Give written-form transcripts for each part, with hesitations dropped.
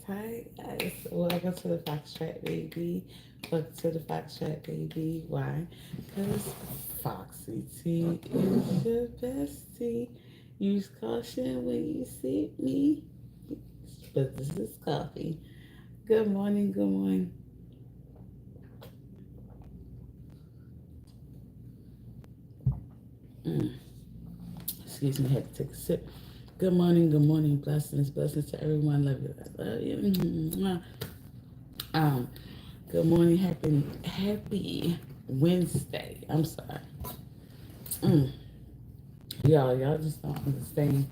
Hi, guys. Welcome to the Fox Trap Baby. Welcome to the Fox Trap Baby. Why? Because Foxy T is your bestie. Use caution when you see me. But this is coffee. Good morning, good morning. Mm, excuse me, had to take a sip. Good morning, blessings, blessings to everyone. Love you, love you. Um, Good morning, happy Wednesday. I'm sorry. Mm. Y'all just don't understand.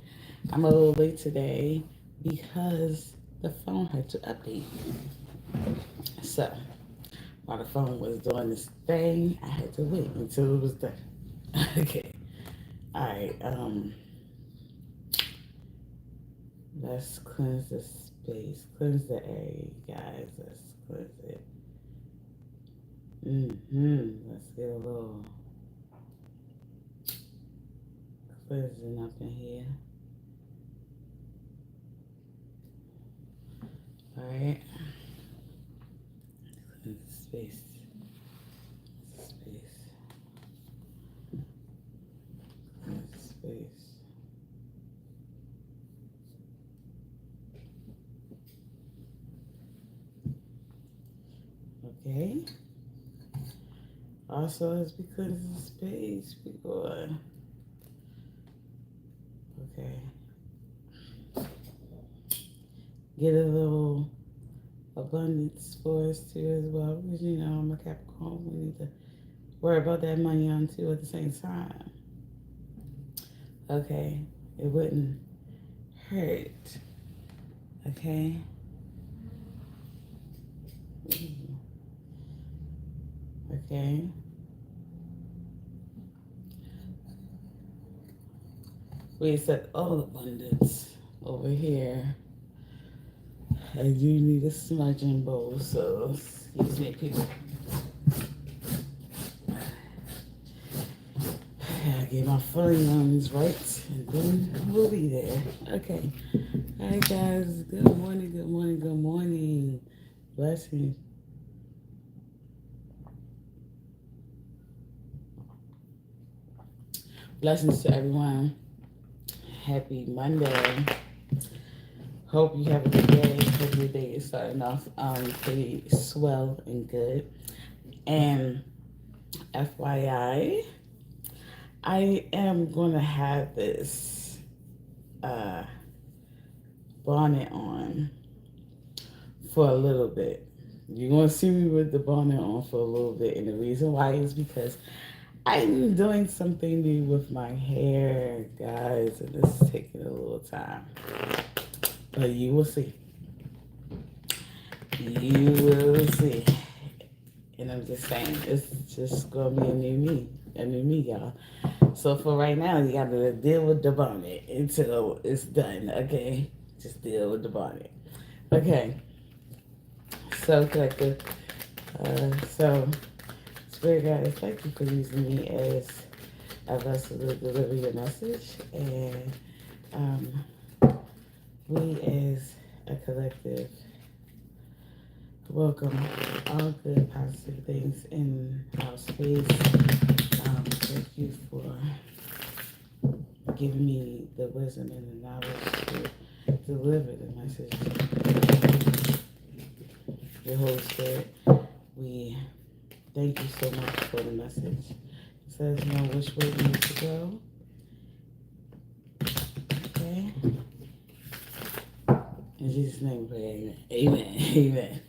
I'm a little late today because the phone had to update. So while the phone was doing this thing, I had to wait until it was done. Okay. All right. Let's cleanse the space, cleanse the area, guys. Let's cleanse it. Let's get a little cleansing up in here. All right. Cleanse the space. Space. Space. Okay. Also, as we cleanse the space, we go. Okay. Get a little abundance for us too as well, because I'm a Capricorn. We need to worry about that money on too at the same time. Okay. It wouldn't hurt. Okay. Okay. We accept all abundance over here. I do need a smudging bowl, so excuse me, people. I get my funny ones right, and then we'll be there. Okay. All right, guys. Good morning, good morning, good morning. Blessings. Blessings to everyone. Happy Monday. Hope you have a good day. Hope your day is starting off pretty swell and good. And FYI, I am going to have this uh, bonnet on for a little bit. You're going to see me with the bonnet on for a little bit. And the reason why is because I'm doing something new with my hair, guys. And this is taking a little time. But you will see. You will see. And I'm just saying, it's just going to be a new me, y'all. So for right now, you got to deal with the bonnet until it's done, okay? Just deal with the bonnet. Okay. So collective. So Spirit Guide, thank you for using me as a vessel to deliver your message. And we as a collective welcome all good positive things in our space. Thank you for giving me the wisdom and the knowledge to deliver the message. Your Holy Spirit, we thank you so much for the message. It says know which way we need to go. Okay? In Jesus' name we pray, amen. Amen. Amen.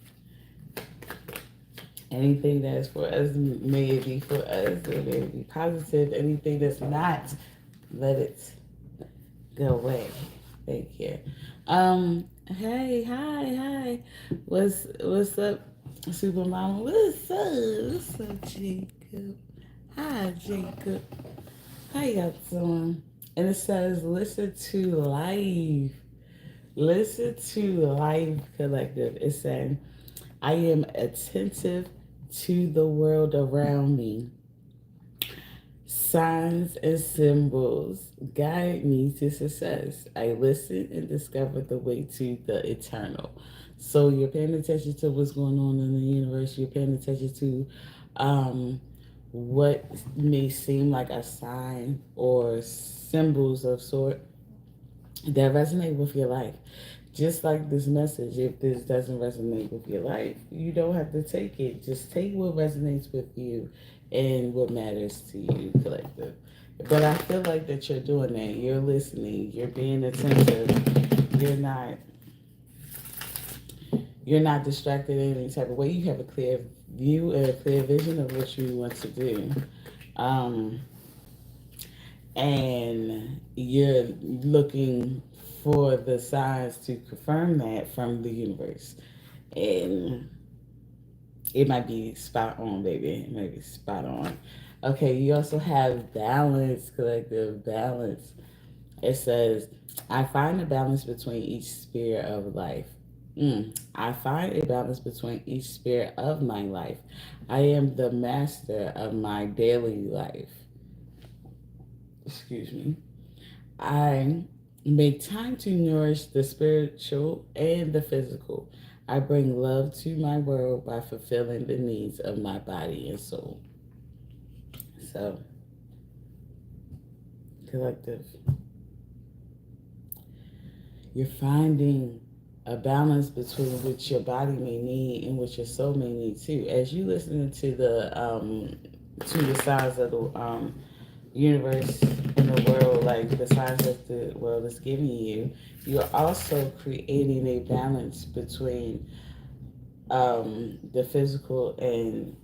Anything that is for us, may it be for us, may it be positive. Anything that's not, let it go away. Thank you. Hey, hi. What's up, Super Mama? What's up? What's up, Jacob? Hi, Jacob. How y'all doing? And it says, listen to life. Listen to Life Collective. It's saying, I am attentive to the world around me. Signs and symbols guide me to success. I listen and discover the way to the eternal. So you're paying attention to what's going on in the universe. You're paying attention to what may seem like a sign or symbols of sort that resonate with your life. Just like this message, if this doesn't resonate with your life, you don't have to take it. Just take what resonates with you and what matters to you, collective. But I feel like that you're doing that. You're listening. You're being attentive. You're not distracted in any type of way. You have a clear view and a clear vision of what you want to do. Um, and you're looking for the signs to confirm that from the universe. And it might be spot on, baby. It might be spot on. Okay, you also have balance, collective balance. It says, I find a balance between each sphere of life. I find a balance between each sphere of my life. I am the master of my daily life. Excuse me. I make time to nourish the spiritual and the physical. I bring love to my world by fulfilling the needs of my body and soul. So, collective, you're finding a balance between what your body may need and what your soul may need too. As you listen to the signs of the universe in the world, like the signs that the world is giving you, you're also creating a balance between the physical and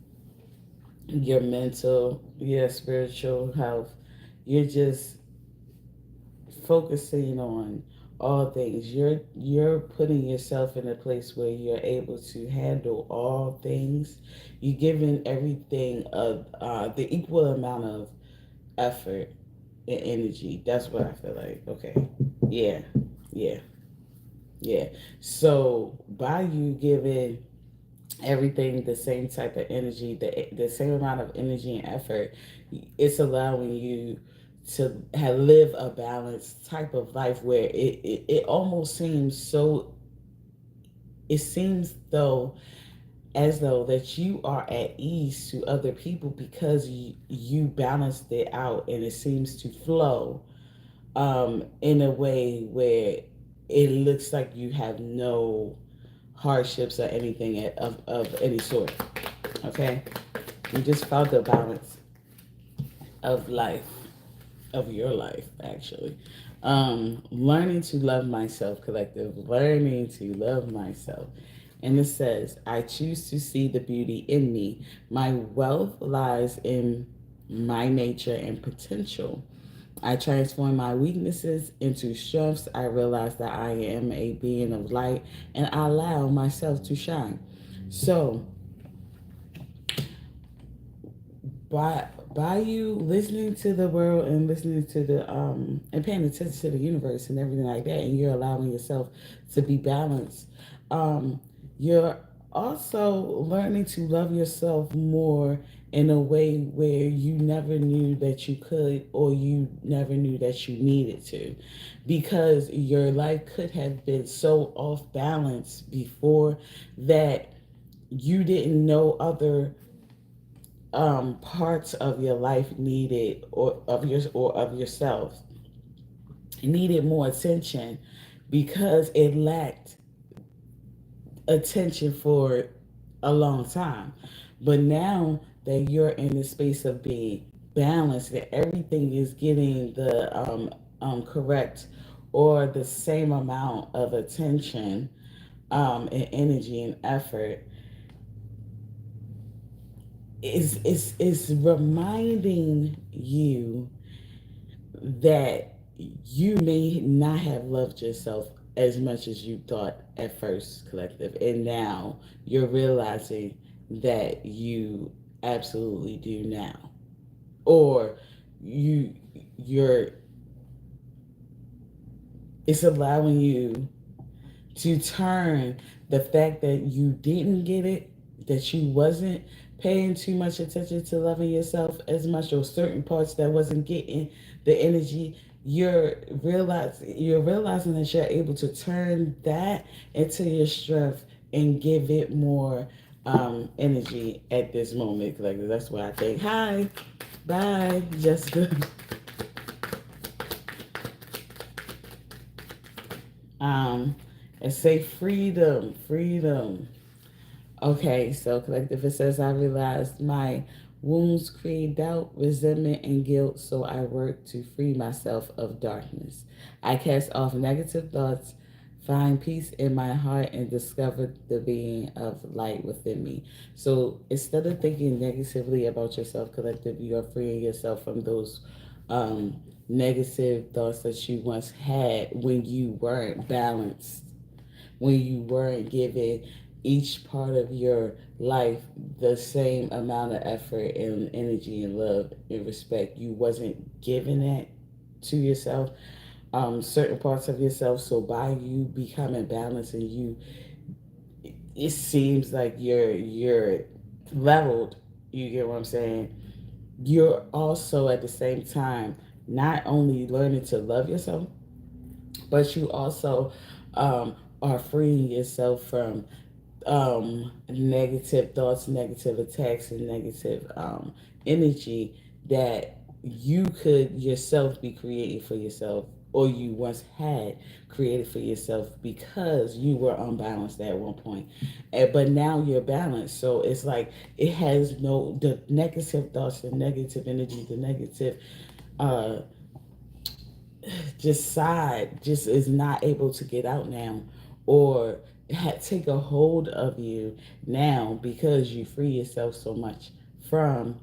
your mental, your spiritual health. You're just focusing on all things. You're putting yourself in a place where you're able to handle all things. You're giving everything the equal amount of effort and energy. That's what I feel like. Okay. Yeah. Yeah. Yeah. So by you giving everything the same type of energy, the same amount of energy and effort, it's allowing you to live a balanced type of life where it almost seems so, it seems though as though that you are at ease to other people because you balanced it out and it seems to flow in a way where it looks like you have no hardships or anything of any sort. Okay? You just found the balance of life, of your life, actually. Learning to love myself, collective, learning to love myself. And it says, I choose to see the beauty in me. My wealth lies in my nature and potential. I transform my weaknesses into strengths. I realize that I am a being of light and I allow myself to shine. So, by you listening to the world and listening to the and paying attention to the universe and everything like that, and you're allowing yourself to be balanced, you're also learning to love yourself more in a way where you never knew that you could, or you never knew that you needed to, because your life could have been so off balance before that you didn't know other parts of your life needed, or of yourself needed more attention because it lacked attention for a long time. But now that you're in the space of being balanced, that everything is getting the correct or the same amount of attention and energy and effort, is reminding you that you may not have loved yourself as much as you thought at first, collective, and now you're realizing that you absolutely do now, or you're it's allowing you to turn the fact that you didn't get it, that you wasn't paying too much attention to loving yourself as much, or certain parts that wasn't getting the energy, you're realizing that you're able to turn that into your strength and give it more energy at this moment. Like, that's why I think, hi, bye, Jessica. um and say freedom, freedom. Okay, so collective, it says, I realized my wounds create doubt, resentment, and guilt, so I work to free myself of darkness. I cast off negative thoughts, find peace in my heart, and discover the being of light within me. So instead of thinking negatively about yourself, collective, you are freeing yourself from those negative thoughts that you once had when you weren't balanced, when you weren't giving each part of your life the same amount of effort and energy and love and respect. You wasn't giving that to yourself, certain parts of yourself. So by you becoming balanced and you, it seems like you're leveled. You get what I'm saying? You're also at the same time not only learning to love yourself, but you also are freeing yourself from negative thoughts, negative attacks, and negative energy that you could yourself be creating for yourself, or you once had created for yourself because you were unbalanced at one point. But now you're balanced. So it's like it has no, the negative thoughts, the negative energy, the negative uh, just side just is not able to get out now, or take a hold of you now, because you free yourself so much from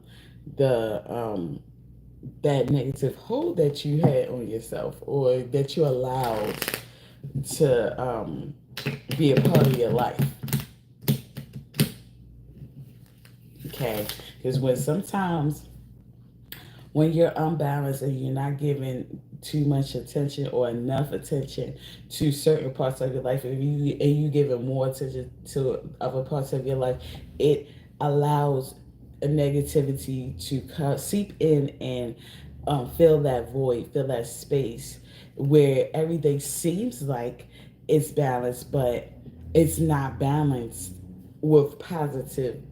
the that negative hold that you had on yourself, or that you allowed to be a part of your life. Okay, because when sometimes when you're unbalanced and you're not giving too much attention or enough attention to certain parts of your life, and you giving more attention to other parts of your life, it allows a negativity to seep in and fill that void, fill that space where everything seems like it's balanced, but it's not balanced with positive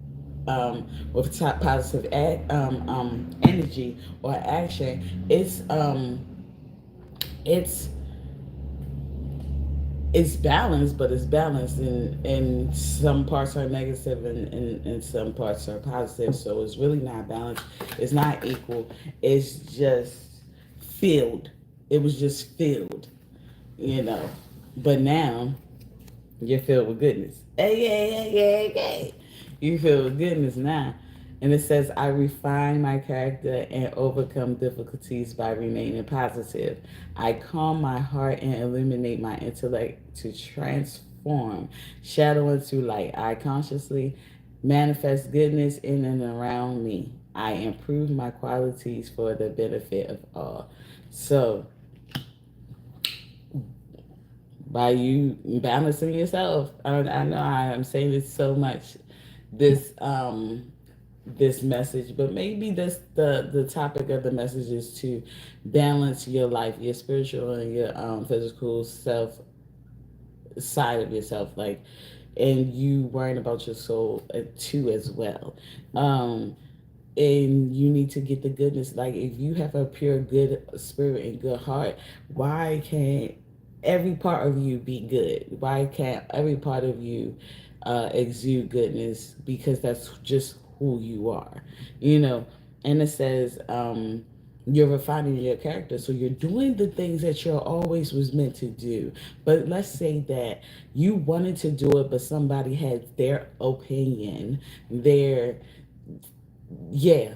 positive energy or action. It's it's balanced, but it's balanced, and some parts are negative, and some parts are positive. So it's really not balanced. It's not equal. It's just filled. It was just filled, you know. But now you're filled with goodness. Hey, hey, hey, hey, hey. You filled with goodness now. And it says, I refine my character and overcome difficulties by remaining positive. I calm my heart and illuminate my intellect to transform shadow into light. I consciously manifest goodness in and around me. I improve my qualities for the benefit of all. So, by you balancing yourself. I know I'm saying this so much, this this message, but maybe this the topic of the message is to balance your life, your spiritual and your physical self side of yourself, like, and you worrying about your soul too as well. And you need to get the goodness. Like, if you have a pure good spirit and good heart, why can't every part of you be good? Why can't every part of you exude goodness? Because that's just who you are, you know. And it says you're refining your character, so you're doing the things that you always was meant to do. But let's say that you wanted to do it, but somebody had their opinion, their, yeah,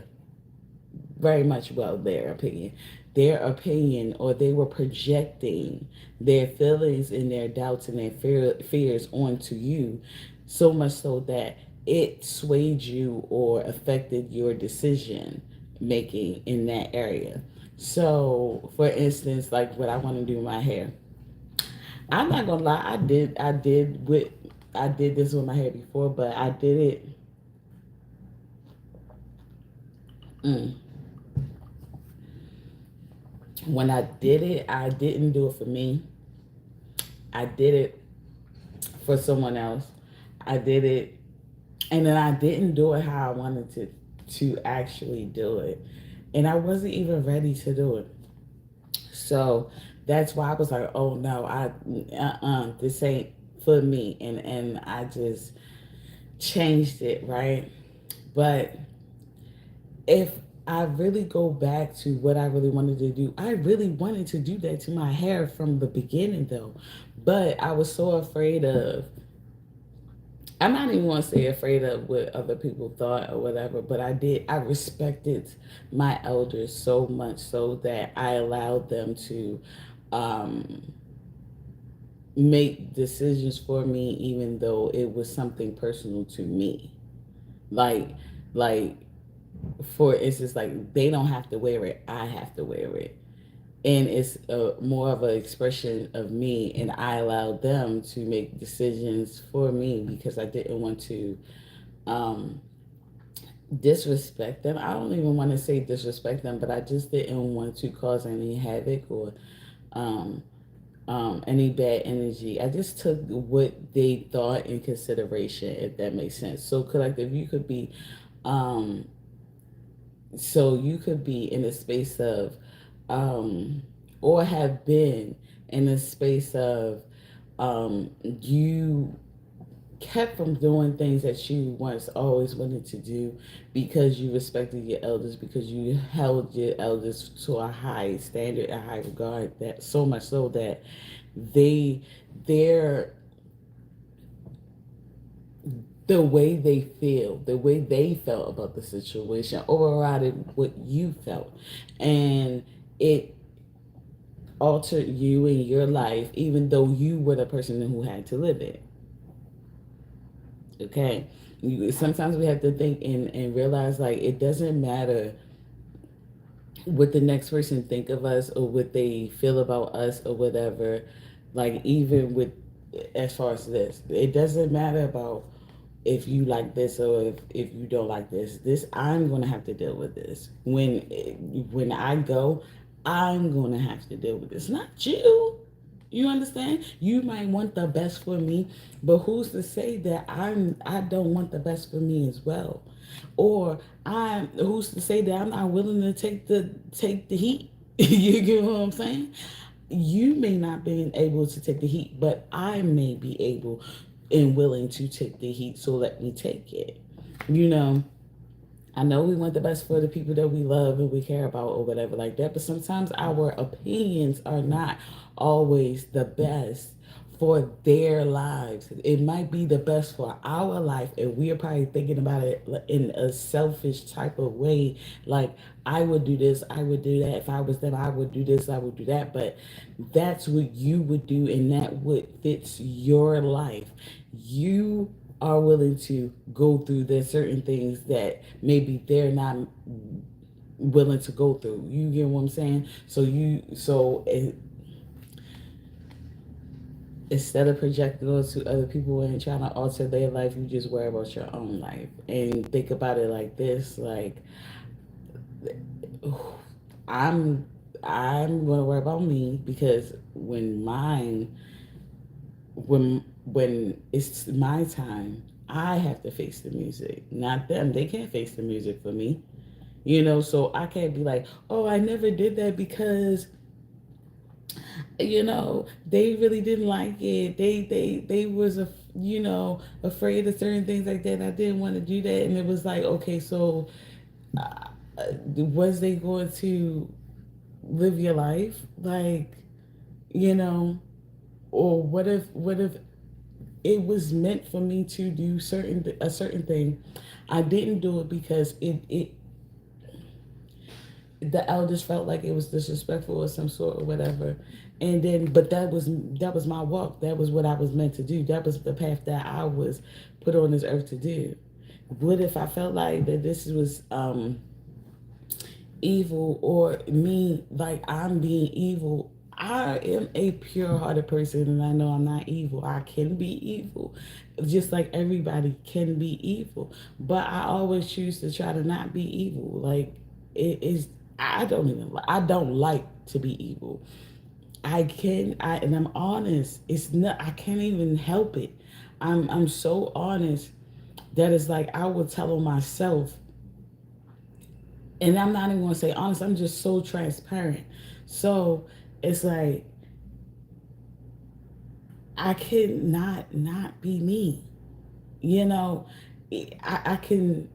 very much, well, their opinion, or they were projecting their feelings and their doubts and their fears onto you, so much so that it swayed you or affected your decision making in that area. So for instance, like what I want to do with my hair, I'm not gonna lie, I did this with my hair before, but I did it Mm. When I did it, I didn't do it for me. I did it for someone else. I did it, and then I didn't do it how I wanted to actually do it, and I wasn't even ready to do it. So that's why I was like, oh no, this ain't for me, and I just changed it, right? But if I really go back to what I really wanted to do, I really wanted to do that to my hair from the beginning, though. But I was so afraid of, I'm not even want to say afraid of what other people thought or whatever, but I respected my elders so much so that I allowed them to um, make decisions for me, even though it was something personal to me. Like, like, for instance, like they don't have to wear it, I have to wear it. And it's more of an expression of me, and I allowed them to make decisions for me because I didn't want to um, disrespect them. I don't even want to say disrespect them, but I just didn't want to cause any havoc or um, any bad energy. I just took what they thought in consideration, if that makes sense. So, collective, you could be, um, so you could be in a space of, um, or have been in a space of, you kept from doing things that you once always wanted to do because you respected your elders, because you held your elders to a high standard, a high regard, that so much so that they their the way they feel, the way they felt about the situation overrided what you felt, and it altered you in your life even though you were the person who had to live it. Okay, sometimes we have to think and realize like it doesn't matter what the next person think of us or what they feel about us or whatever. Like even with, as far as this, it doesn't matter about if you like this or if you don't like this. I'm gonna have to deal with this when I go. I'm gonna have to deal with this, not you. You understand? You might want the best for me, but who's to say that I don't want the best for me as well? Or I'm who's to say that I'm not willing to take the heat? You get what I'm saying? You may not be able to take the heat, but I may be able and willing to take the heat, so let me take it. You know, I know we want the best for the people that we love and we care about or whatever like that, but sometimes our opinions are not always the best for their lives. It might be the best for our life, and we are probably thinking about it in a selfish type of way. Like, I would do this, I would do that. If I was them, I would do this, I would do that. But that's what you would do, and that what fits your life. You are willing to go through the certain things that maybe they're not willing to go through. You get what I'm saying? Instead of projecting onto other people and trying to alter their life, you just worry about your own life and think about it like this. Like, I'm I'm gonna worry about me, because when it's my time, I have to face the music, not them. They can't face the music for me. So I can't be like, oh, I never did that because they really didn't like it. They was afraid of certain things like that. I didn't want to do that, and it was like, okay, so was they going to live your life, like, you know or what if it was meant for me to do a certain thing. I didn't do it because it the elders felt like it was disrespectful or some sort or whatever. And then, but that was my walk. That was what I was meant to do. That was the path that I was put on this earth to do. What if I felt like that this was evil, or me, like I'm being evil? I am a pure hearted person, and I know I'm not evil. I can be evil, just like everybody can be evil. But I always choose to try to not be evil. Like, it is. I don't like to be evil. And I'm honest. It's not. I can't even help it. I'm so honest that it's like I would tell on myself, and I'm not even gonna say honest. I'm just so transparent. So it's like I can not be me. You know, I can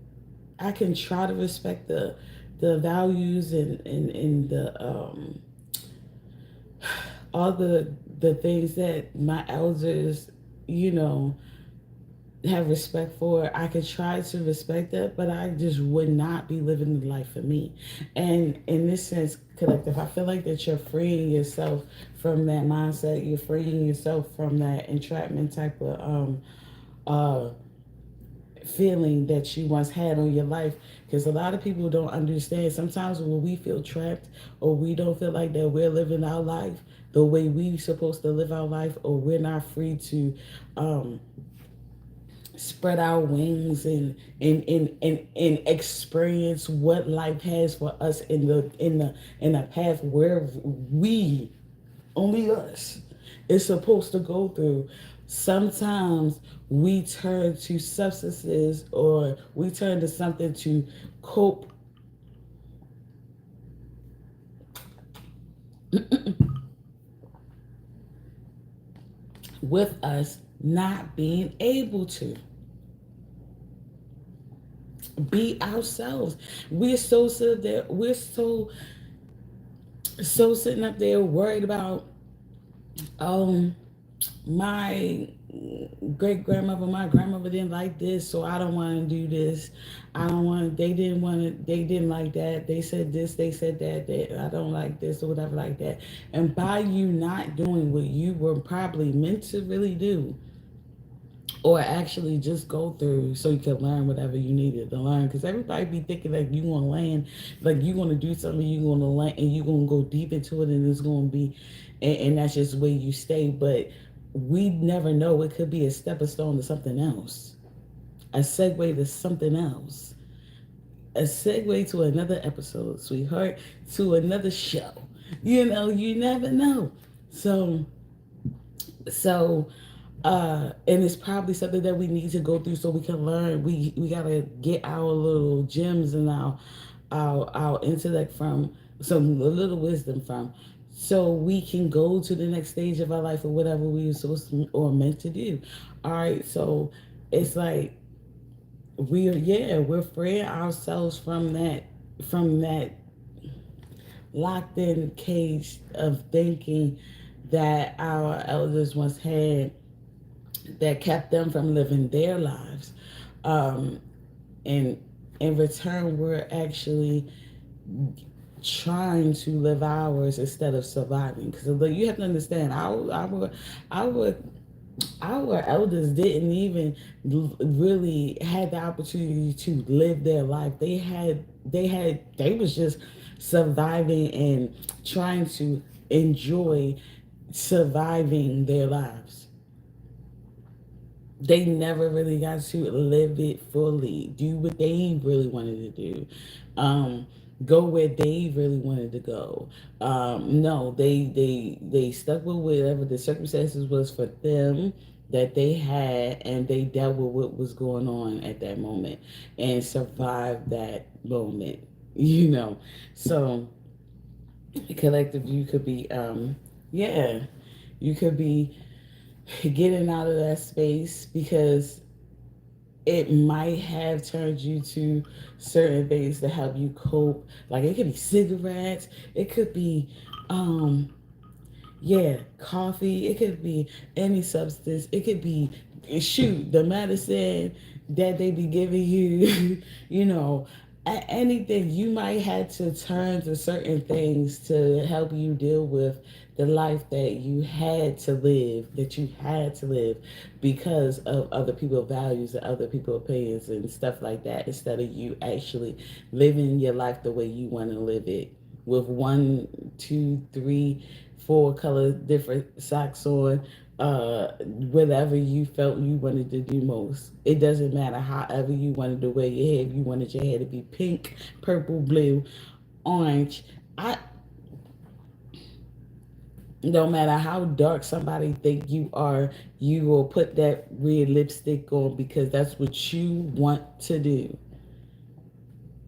try to respect the values and the all the things that my elders, you know, have respect for. I could try to respect that, but I just would not be living the life for me. And in this sense, collective, I feel like that you're freeing yourself from that mindset. You're freeing yourself from that entrapment type of uh feeling that you once had on your life, because a lot of people don't understand. Sometimes when we feel trapped, or we don't feel like that we're living our life the way we supposed to live our life, or we're not free to um spread our wings and experience what life has for us in a path where we, only us, is supposed to go through. Sometimes we turn to substances, or we turn to something to cope with us not being able to be ourselves. We're so sitting there, we're so sitting up there worried about um my great grandmother, my grandmother didn't like this, so I don't want to do this. I don't want. They didn't want to. They didn't like that. They said this. They said that. That I don't like this or whatever like that. And by you not doing what you were probably meant to really do, or actually just go through, so you can learn whatever you needed to learn. Because everybody be thinking like you want to land, like you want to do something, you want to land, and you going to go deep into it, and it's going to be, and that's just where you stay. But we never know. It could be a stepping stone to something else, a segue to something else, a segue to another episode, sweetheart, to another show. You never know. So, so and it's probably something that we need to go through so we can learn. We gotta get our little gems and our intellect from, some a little wisdom from, so we can go to the next stage of our life, or whatever we were supposed to or meant to do. All right, so it's like we're freeing ourselves from that locked in cage of thinking that our elders once had, that kept them from living their lives. Um, and in return, we're actually trying to live ours instead of surviving. Because you have to understand, our our elders didn't even really had the opportunity to live their life. They was just surviving and trying to enjoy surviving their lives. They never really got to live it fully, do what they really wanted to do, um, go where they really wanted to go. No, they stuck with whatever the circumstances was for them that they had, and they dealt with what was going on at that moment and survived that moment. You know, so collective, you could be, yeah, you could be getting out of that space, because it might have turned you to certain things to help you cope. Like it could be cigarettes, it could be um yeah, coffee, it could be any substance, it could be, shoot, the medicine that they be giving you, you know, anything. You might have to turn to certain things to help you deal with the life that you had to live, because of other people's values and other people's opinions and stuff like that, instead of you actually living your life the way you want to live it, with one, two, three, four color different socks on, whatever you felt you wanted to do most. It doesn't matter however you wanted to wear your hair. If you wanted your hair to be pink, purple, blue, orange, I no matter how dark somebody think you are, you will put that red lipstick on because that's what you want to do.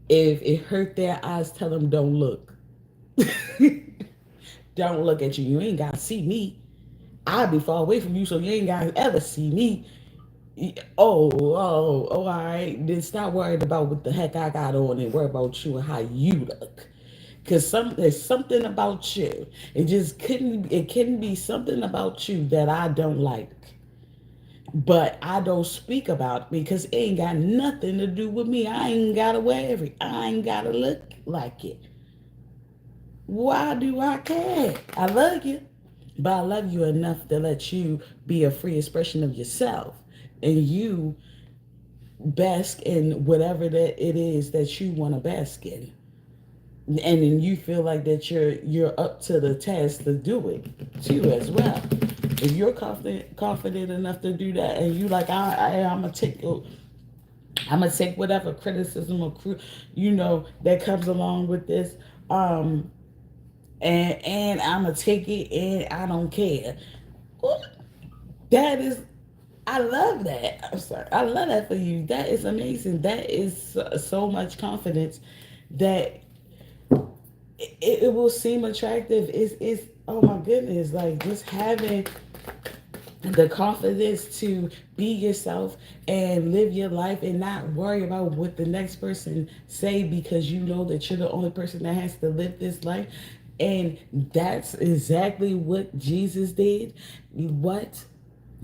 If it hurt their eyes, tell them don't look. Don't look at you. You ain't gotta see me. I'll be far away from you, so you ain't gotta ever see me. All right. Then stop worrying about what the heck I got on and worry about you and how you look. Cause there's something about you. It can be something about you that I don't like. But I don't speak about it because it ain't got nothing to do with me. I ain't gotta wear it. I ain't gotta look like it. Why do I care? I love you. But I love you enough to let you be a free expression of yourself. And you bask in whatever that it is that you want to bask in. And then you feel like that you're up to the task to do it too as well. If you're confident enough to do that, and you like, I'm gonna take whatever criticism or that comes along with this, and I'm gonna take it, and I don't care. Well, that is, I love that. I'm sorry, I love that for you. That is amazing. That is so much confidence that it will seem attractive. It's oh my goodness, like just having the confidence to be yourself and live your life and not worry about what the next person say because you know that you're the only person that has to live this life. And that's exactly what Jesus did. What?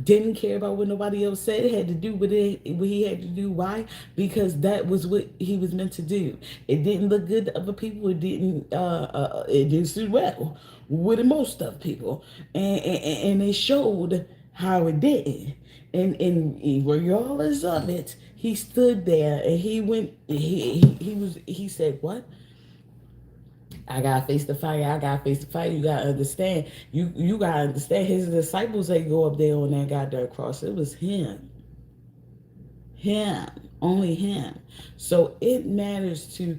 Didn't care about what nobody else said. It had to do with it, what he had to do. Why? Because that was what he was meant to do. It didn't look good to other people. It didn't sit well with most of people, and it showed how it did. And regardless of it, he stood there and he went. He said, "What? I gotta face the fire. I gotta face the fire. You gotta understand. You gotta understand. His disciples ain't go up there on that goddamn cross. It was him, only him. So it matters to.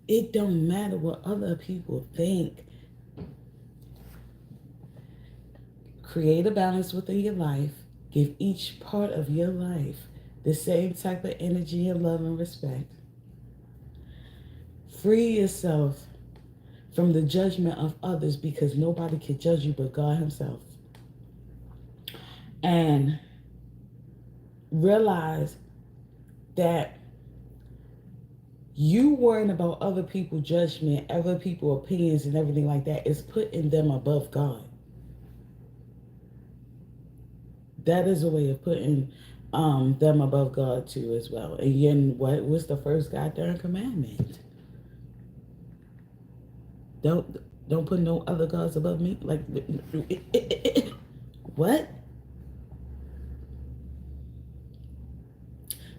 It don't matter what other people think. Create a balance within your life. Give each part of your life the same type of energy and love and respect. Free yourself from the judgment of others because nobody can judge you but God Himself. And realize that you worrying about other people's judgment, other people's opinions, and everything like that is putting them above God. That is a way of putting them above God too as well. And again, what was the first goddamn commandment? Don't put no other gods above me. Like what?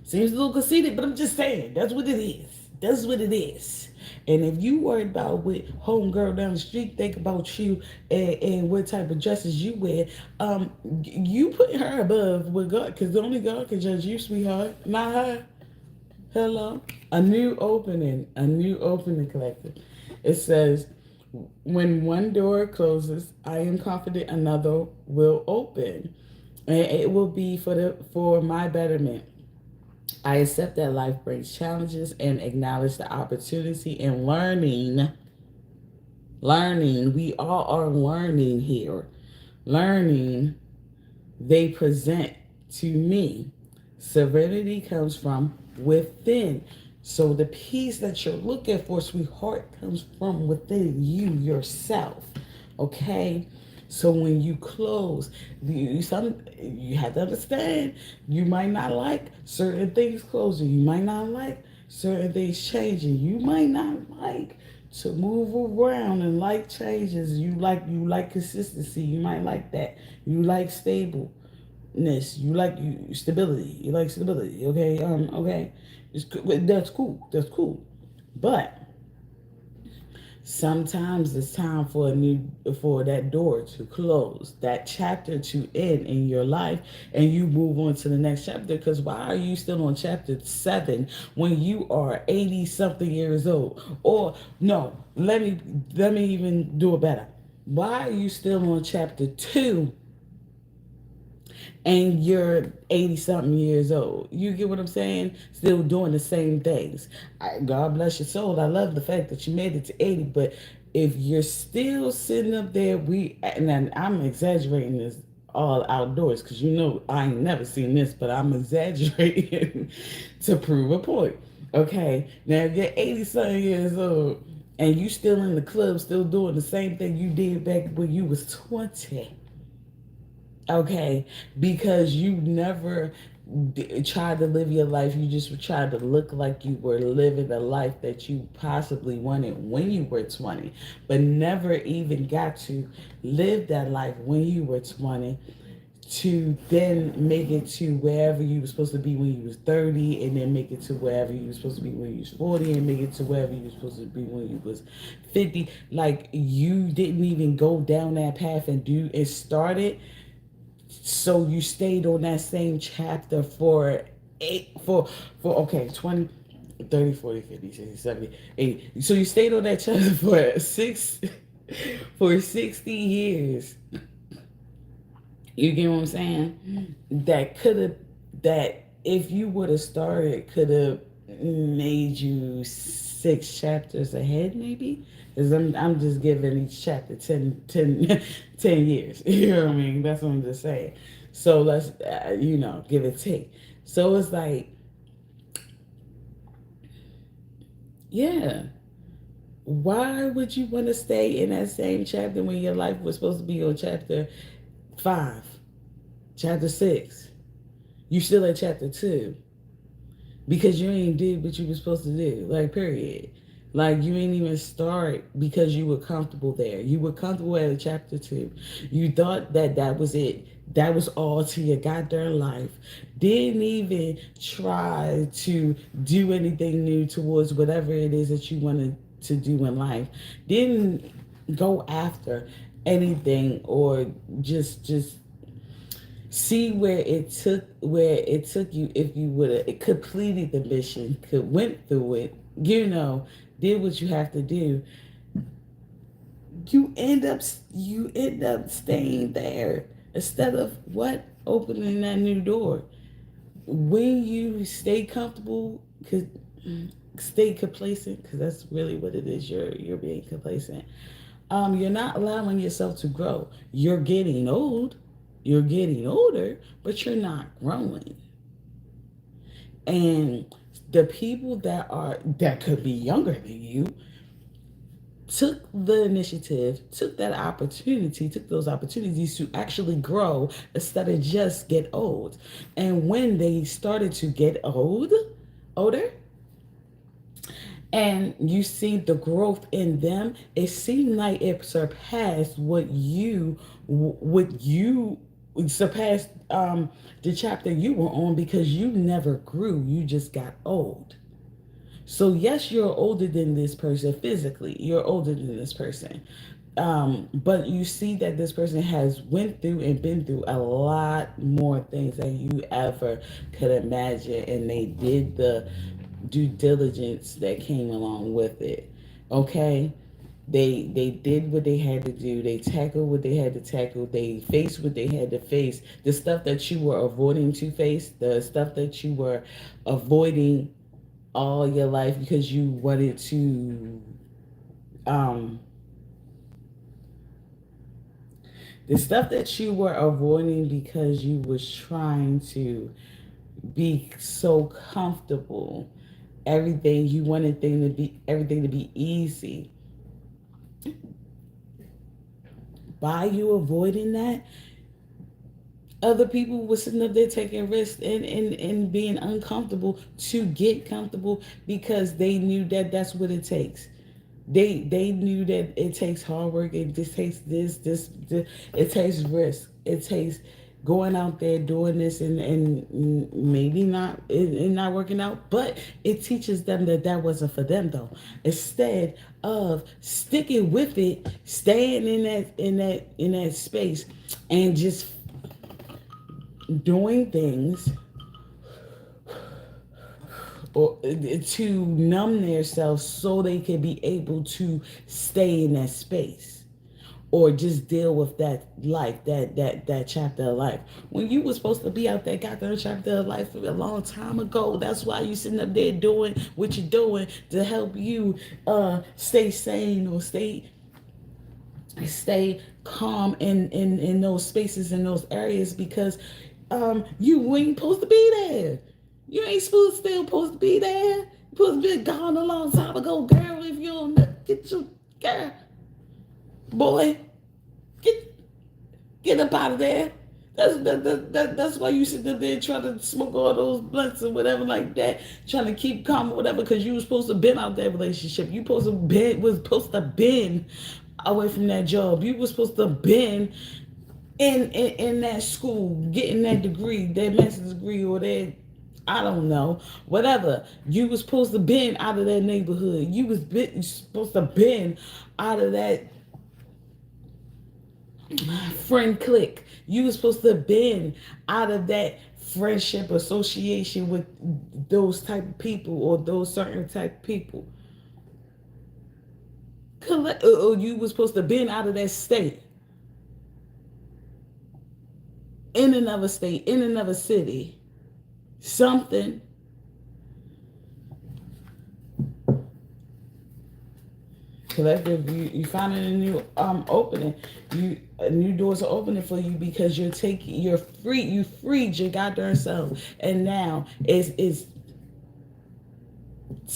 Seems a little conceited, but I'm just saying that's what it is. That's what it is. And if you worried about what homegirl down the street think about you and what type of dresses you wear, you put her above with God, because only God can judge you, sweetheart, not her. Hello, a new opening collective. It says, when one door closes, I am confident another will open, and it will be for my betterment. I accept that life brings challenges and acknowledge the opportunity in learning. Learning, we all are learning here. Learning they present to me. Serenity comes from within. So the peace that you're looking for, sweetheart, comes from within you yourself. Okay? So when you close, you have to understand, you might not like certain things closing. You might not like certain things changing. You might not like to move around and like changes. You like consistency. You might like that. You like stableness. You like stability. You like stability. Okay. Okay. That's cool. That's cool. But Sometimes it's time for that door to close, that chapter to end in your life, and you move on to the next chapter. Because why are you still on chapter 7 when you are 80 something years old? Or no, let me even do it better. Why are you still on chapter 2 and you're 80 something years old? You get what I'm saying? Still doing the same things. God bless your soul. I love the fact that you made it to 80, but if you're still sitting up there, and I'm exaggerating this all outdoors because I ain't never seen this, but I'm exaggerating to prove a point. Okay, now if you're 80 something years old and you still in the club, still doing the same thing you did back when you was 20, okay, because you never tried to live your life. You just tried to look like you were living the life that you possibly wanted when you were 20, but never even got to live that life when you were 20, to then make it to wherever you were supposed to be when you was 30, and then make it to wherever you were supposed to be when you was 40, and make it to wherever you were supposed to be when you was 50. Like, you didn't even go down that path and do it started, so you stayed on that same chapter for okay, 20, 30, 40, 50, 60, 70, 80. So you stayed on that chapter for 60 years. You get what I'm saying? That if you would have started, could have made you 6 chapters ahead, maybe. Because I'm just giving each chapter 10 years. You know what I mean? That's what I'm just saying. So let's, give it take. So it's like, yeah. Why would you want to stay in that same chapter when your life was supposed to be on chapter 5, chapter 6? You still at chapter 2 because you ain't did what you were supposed to do. Like, period. Like, you ain't even start because you were comfortable there. You were comfortable at chapter 2. You thought that was it. That was all to your goddamn life. Didn't even try to do anything new towards whatever it is that you wanted to do in life. Didn't go after anything, or just see where it took you. If you would have completed the mission, went through it, did what you have to do, you end up staying there instead of opening that new door. When you stay comfortable, stay complacent, because that's really what it is. You're being complacent. You're not allowing yourself to grow. You're getting old. You're getting older, but you're not growing. And the people that could be younger than you took the initiative, took those opportunities to actually grow instead of just get old. And when they started to get older, and you see the growth in them, it seemed like it surpassed what you surpassed the chapter you were on, because you never grew, you just got old. So yes, you're older than this person physically, you're older than this person, but you see that this person has went through and been through a lot more things than you ever could imagine, and they did the due diligence that came along with it. Okay, they did what they had to do. They tackled what they had to tackle. They faced what they had to face. The stuff that you were avoiding to face, the stuff that you were avoiding all your life because you wanted to, um the stuff that you were avoiding because you was trying to be so comfortable. Everything to be easy. By you avoiding that, other people were sitting up there taking risks and being uncomfortable to get comfortable, because they knew that that's what it takes. They knew that it takes hard work. It just takes this. It takes risk. It takes going out there doing this and maybe not it not working out, but it teaches them that that wasn't for them though. Instead of sticking with it, staying in that space and just doing things or to numb themselves so they can be able to stay in that space or just deal with that life, that chapter of life. When you were supposed to be out there, got that chapter of life a long time ago. That's why you sitting up there doing what you're doing to help you stay sane or stay calm in those spaces, in those areas, because you ain't supposed to be there. You ain't still supposed to be there. You're supposed to be gone a long time ago, girl. If you don't get your girl, boy, get up out of there. That's why you sit up there trying to smoke all those blunts or whatever like that, trying to keep calm or whatever, because you were supposed to been out that relationship. You was supposed to been away from that job. You were supposed to been in that school, getting that degree, that master's degree, or that, I don't know, whatever. You was supposed to been out of that neighborhood. You was supposed to been out of that friend clique. You was supposed to have been out of that friendship association with those type of people or those certain type of people. Or you was supposed to have been out of that state. In another state, in another city. Something. Collective, you finding a new opening. New doors are opening for you because you're free. You freed your goddamn self, and now it's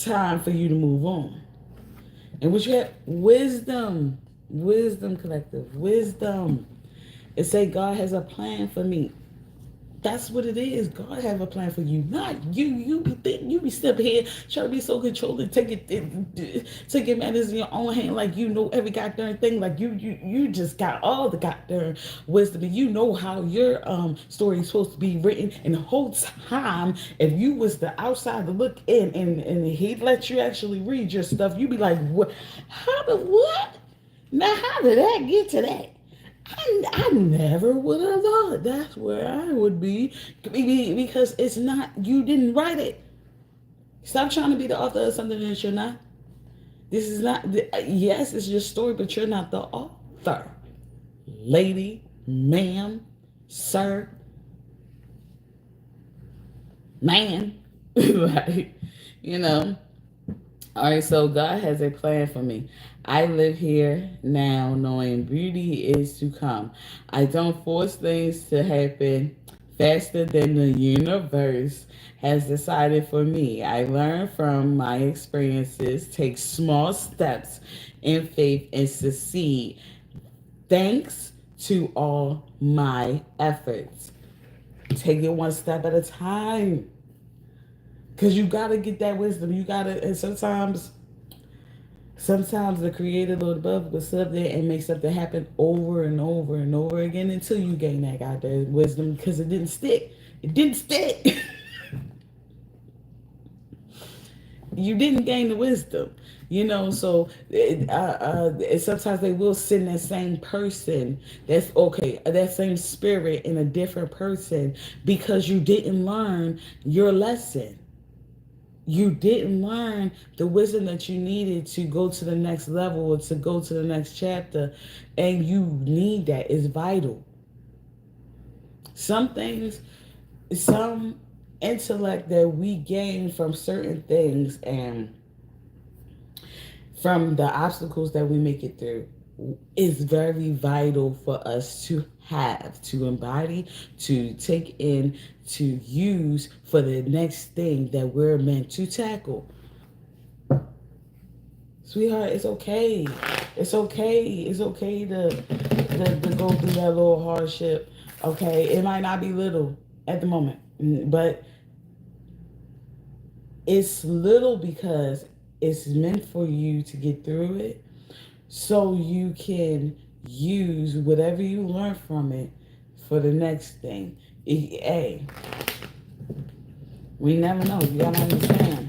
time for you to move on. And what you have, wisdom, collective, wisdom. It say God has a plan for me. That's what it is. God have a plan for you, not you. You be stepping here trying to be so controlling, take it matters in your own hand, like you know every goddamn thing, like you just got all the goddamn wisdom, and you know how your story is supposed to be written. And the whole time, if you was the outside to look in, and he let you actually read your stuff, you be like, what? What? Now how did that get to that? I never would have thought that's where I would be, because it's not, you didn't write it. Stop trying to be the author of something that you're not. This is not, yes, it's your story, but you're not the author. Lady, ma'am, sir, man, right? You know. All right, so God has a plan for me. I live here now knowing beauty is to come. I don't force things to happen faster than the universe has decided for me. I learn from my experiences, take small steps in faith, and succeed thanks to all my efforts. Take it one step at a time. Because you got to get that wisdom. You got to, and sometimes the creator, Lord above, will sit up there and make something happen over and over and over again until you gain that goddamn wisdom, because it didn't stick. It didn't stick. You didn't gain the wisdom. So sometimes they will send that same person, that's okay, that same spirit in a different person, because you didn't learn your lesson. You didn't learn the wisdom that you needed to go to the next level or to go to the next chapter. And you need that. It's vital. Some things, some intellect that we gain from certain things and from the obstacles that we make it through is very vital for us to have, to embody, to take in, to use for the next thing that we're meant to tackle. Sweetheart, it's okay. It's okay. It's okay to go through that little hardship. Okay, it might not be little at the moment, but it's little because it's meant for you to get through it, so you can use whatever you learn from it for the next thing. Hey, we never know. You gotta understand.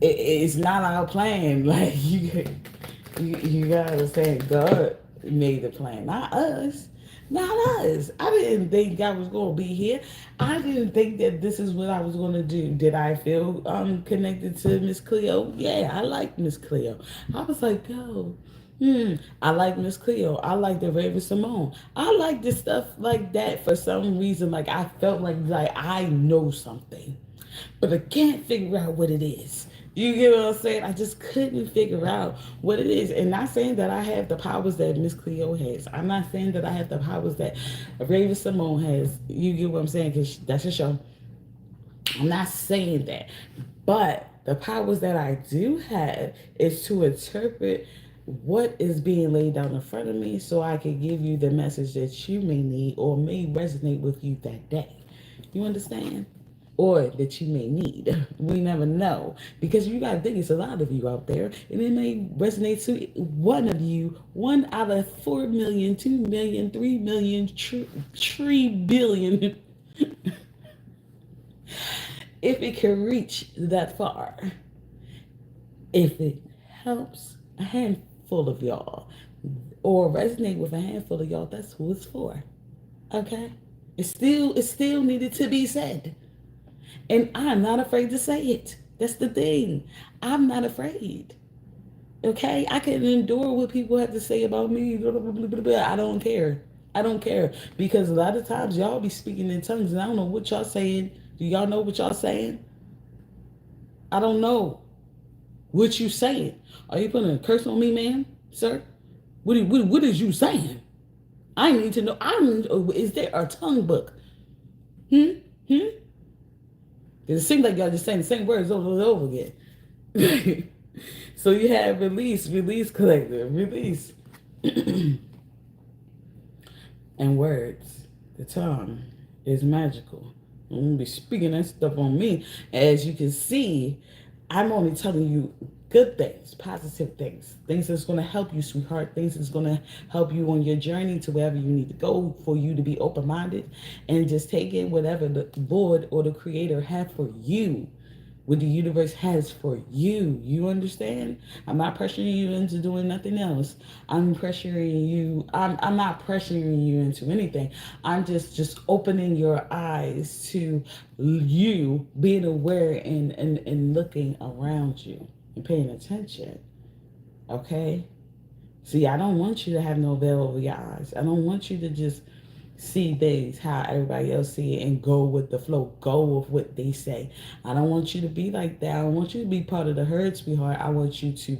It's not our plan. Like you gotta understand. God made the plan, not us. Not us. I didn't think I was gonna be here. I didn't think that this is what I was gonna do. Did I feel connected to Miss Cleo? Yeah, I like Miss Cleo. I was like, yo, I like Miss Cleo. I like the Raven Simone. I like this stuff like that for some reason. Like I felt like I know something, but I can't figure out what it is. You get what I'm saying? I just couldn't figure out what it is. And not saying that I have the powers that Miss Cleo has. I'm not saying that I have the powers that Raven Simone has. You get what I'm saying? Because that's a show. I'm not saying that. But the powers that I do have is to interpret what is being laid down in front of me so I can give you the message that you may need or may resonate with you that day. You understand? Or that you may need. We never know. Because you gotta think it's a lot of you out there. And it may resonate to one of you, 1 out of 4 million, 2 million, 3 million, 3 billion. If it can reach that far. If it helps a handful of y'all or resonate with a handful of y'all, that's who it's for. Okay? It still needed to be said. And I'm not afraid to say it. That's the thing. I'm not afraid. Okay? I can endure what people have to say about me. I don't care. I don't care. Because a lot of times y'all be speaking in tongues and I don't know what y'all saying. Do y'all know what y'all saying? I don't know what you saying. Are you putting a curse on me, man? Sir? What is you saying? I need to know. Is there a tongue book? Hmm? It seems like y'all just saying the same words over and over again. So you have release collective, release. And words. The tongue is magical. I'm going to be speaking that stuff on me. As you can see, I'm only telling you good things, positive things, things that's going to help you, sweetheart, things that's going to help you on your journey to wherever you need to go for you to be open-minded and just take in whatever the Lord or the Creator have for you, what the universe has for you. You understand? I'm not pressuring you into doing nothing else. I'm pressuring you. I'm not pressuring you into anything. I'm just opening your eyes to you being aware and looking around you and paying attention. Okay? See, I don't want you to have no veil over your eyes. I don't want you to just see things how everybody else see it and go with the flow, go with what they say. I don't want you to be like that. I don't want you to be part of the herd, sweetheart. I want you to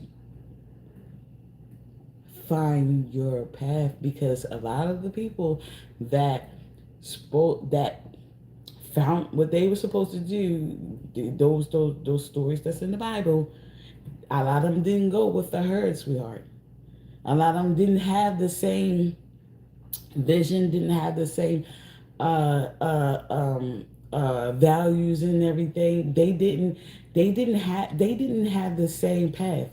find your path, because a lot of the people that found what they were supposed to do, those stories that's in the Bible, a lot of them didn't go with the herd, sweetheart. A lot of them didn't have the same vision, didn't have the same values and everything. They didn't have the same path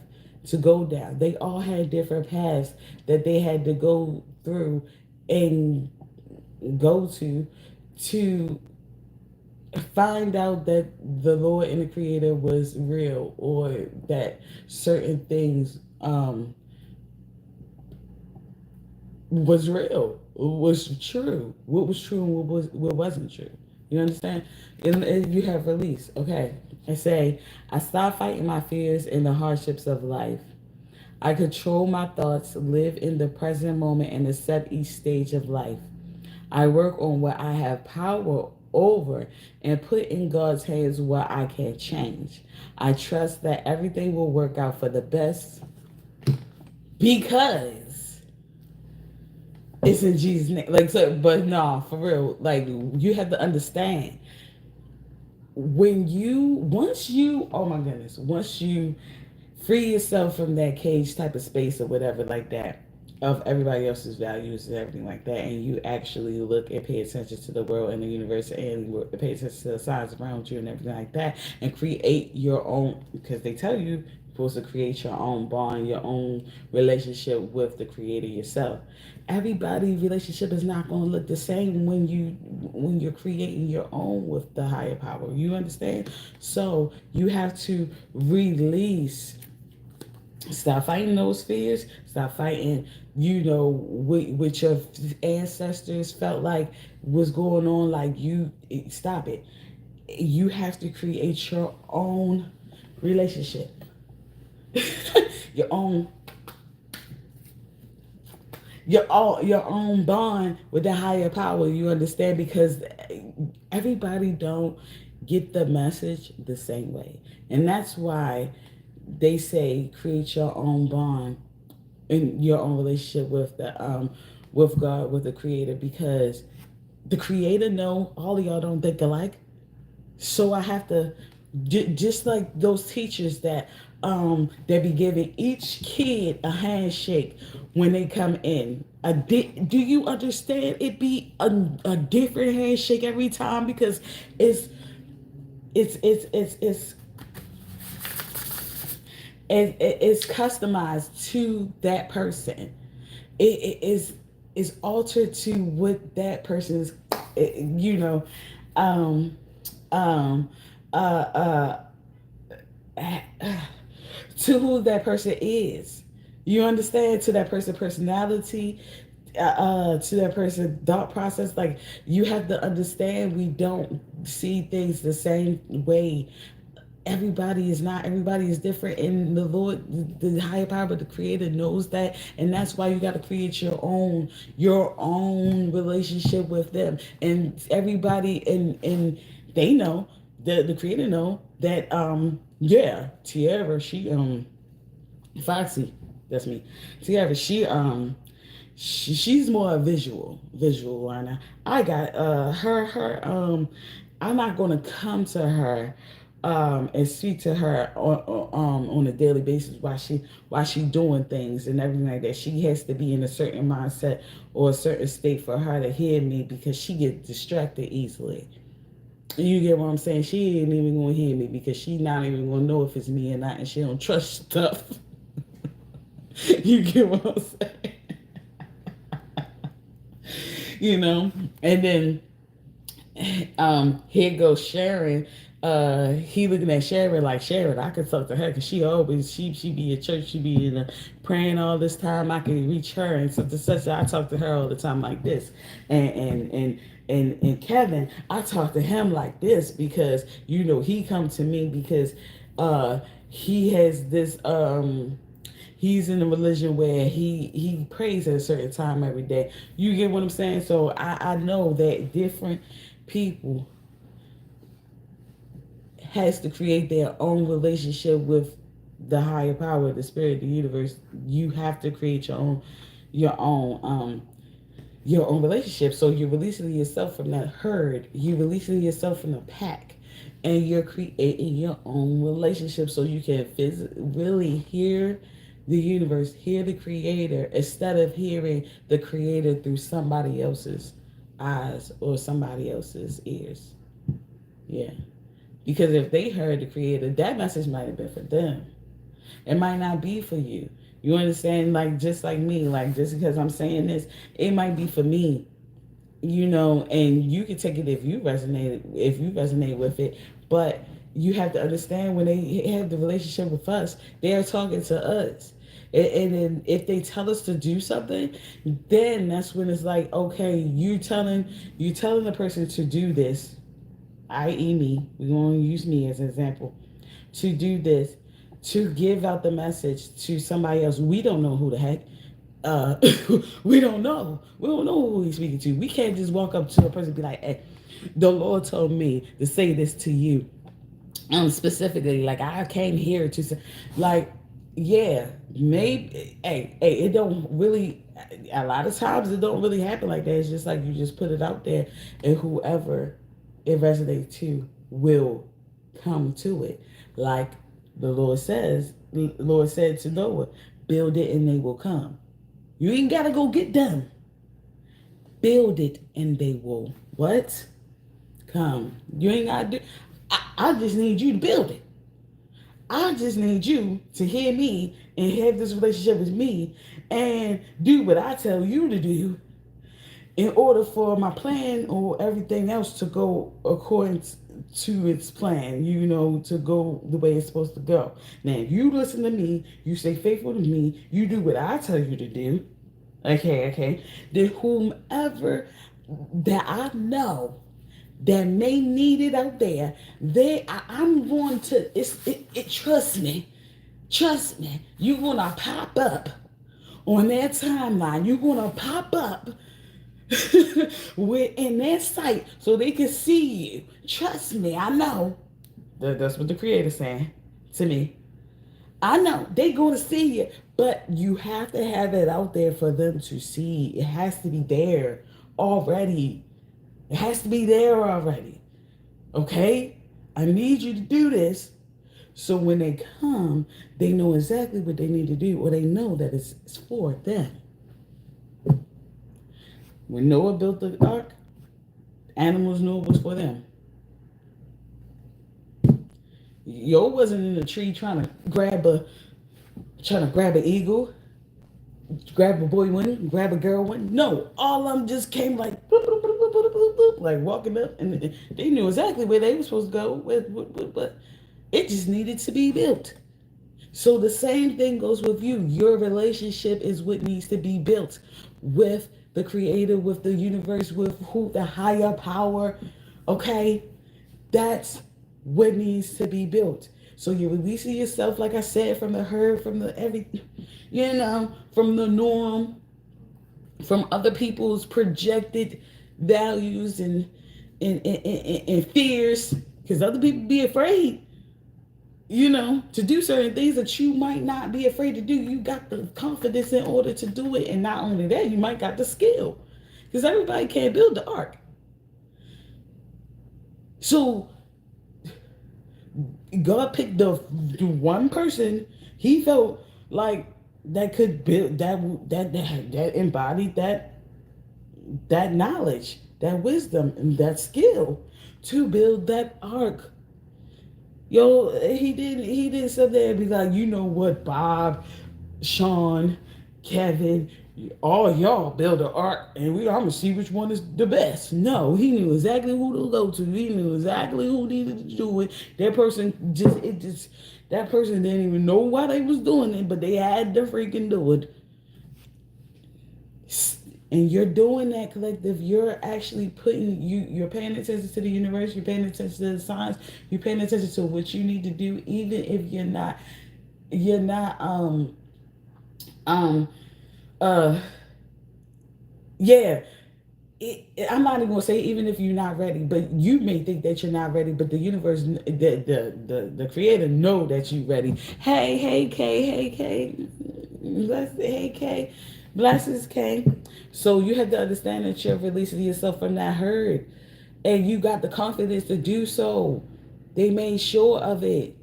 to go down. They all had different paths that they had to go through and go to find out that the Lord and the Creator was real, or that certain things was real, was true, what was true and what wasn't true. You understand? And you have release. Okay. I say, I stop fighting my fears and the hardships of life. I control my thoughts, live in the present moment, and accept each stage of life. I work on what I have power over and put in God's hands what I can change. I trust that everything will work out for the best because it's in Jesus' name. Like, so, but no, for real. Like, you have to understand, once you, oh my goodness, once you free yourself from that cage type of space or whatever like that, of everybody else's values and everything like that, and you actually look and pay attention to the world and the universe and pay attention to the signs around you and everything like that, and create your own, because they tell you supposed to create your own bond, your own relationship with the creator yourself. Everybody's relationship is not going to look the same when you're creating your own with the higher power. You understand? So you have to release. Stop fighting those fears. Stop fighting, with your ancestors felt like was going on. Like stop it. You have to create your own relationship, your own, your own bond with the higher power. You understand? Because everybody don't get the message the same way, and that's why they say create your own bond in your own relationship with God, with the creator, because the creator know all of y'all don't think alike. So I have to, just like those teachers that be giving each kid a handshake when they come in. Do you understand? It be a different handshake every time, because it's it's it's it's it's it's customized to that person. It is altered to what that person's, you know, um, um, uh, to who that person is. You understand? To that person' personality, to that person' thought process. Like, you have to understand, we don't see things the same way. Everybody is different, and the Lord, the higher power, the creator knows that, and that's why you got to create your own relationship with them. And everybody, and they know, the creator know that, yeah, Tiara, she, Foxy, that's me. Tiara, she's more a visual learner. I got I'm not gonna come to her and speak to her on a daily basis while she doing things and everything like that. She has to be in a certain mindset or a certain state for her to hear me, because she gets distracted easily. You get what I'm saying? She ain't even gonna hear me because she not even gonna know if it's me or not, and she don't trust stuff. You get what I'm saying? you know and then here goes Sharon. He looking at Sharon like, Sharon, I could talk to her because she be at church, she be praying all this time. I can reach her and such and such. I talk to her all the time like this. And Kevin, I talk to him like this because he come to me because he has this he's in a religion where he prays at a certain time every day. You get what I'm saying? So I know that different people has to create their own relationship with the higher power, the spirit, the universe. You have to create your own your own relationship. So you're releasing yourself from that herd. You're releasing yourself from the pack, and you're creating your own relationship so you can really hear the universe, hear the creator, instead of hearing the creator through somebody else's eyes or somebody else's ears. Yeah. Because if they heard the creator, that message might have been for them. It might not be for you. You understand? Like, just like me, like, just because I'm saying this, it might be for me, and you can take it if you resonate with it. But you have to understand, when they have the relationship with us, they are talking to us. And then if they tell us to do something, then that's when it's like, okay, you telling the person to do this, i.e. me, we're going to use me as an example, to do this, to give out the message to somebody else. We don't know who the heck. We don't know. We don't know who he's speaking to. We can't just walk up to a person and be like, hey, the Lord told me to say this to you. Specifically, like, I came here to say, like, yeah, maybe, hey, it don't really, a lot of times it don't really happen like that. It's just like you just put it out there, and whoever it resonates to will come to it. Like the Lord said to Noah, build it and they will come. You ain't gotta go get them. Build it and they will what? Come. You ain't gotta do. I just need you to build it. I just need you to hear me and have this relationship with me and do what I tell you to do in order for my plan or everything else to go according to its plan, to go the way it's supposed to go. Now, if you listen to me, you stay faithful to me, you do what I tell you to do, okay, then whomever that I know that may need it out there, I'm going to, trust me, you're going to pop up on their timeline. You're going to pop up in their sight so they can see you. Trust me, I know. That's what the Creator's saying to me. I know they're going to see you, but you have to have it out there for them to see. It has to be there already. It has to be there already. Okay? I need you to do this so when they come, they know exactly what they need to do, or they know that it's for them. When Noah built the ark, animals knew it was for them. Yo wasn't in the tree trying to grab an eagle, grab a boy one, grab a girl one. No, all of them just came like boop, boop, boop, boop, boop, boop, boop, like walking up, and they knew exactly where they were supposed to go. But it just needed to be built. So the same thing goes with you. Your relationship is what needs to be built with the Creator, with the universe, with the higher power. Okay, that's what needs to be built. So you're releasing yourself, like I said, from the herd, from the everything, from the norm, from other people's projected values and fears, because other people be afraid, to do certain things that you might not be afraid to do. You got the confidence in order to do it. And not only that, you might got the skill, because everybody can't build the ark. So God picked the one person he felt like that could build that embodied that knowledge, that wisdom, and that skill to build that ark. Yo, he didn't sit there and be like, you know what, Bob, Sean, Kevin, all y'all build an ark and I'm gonna see which one is the best. No, he knew exactly who to go to. He knew exactly who needed to do it. That person didn't even know why they was doing it, but they had to freaking do it. And you're doing that, collective. You're actually you're paying attention to the universe, you're paying attention to the signs, you're paying attention to what you need to do, even if you're not I'm not even gonna say even if you're not ready, but you may think that you're not ready, but the universe, the Creator know that you're ready. Hey K, blessings K. So you have to understand that you're releasing yourself from that herd, and you got the confidence to do so. They made sure of it.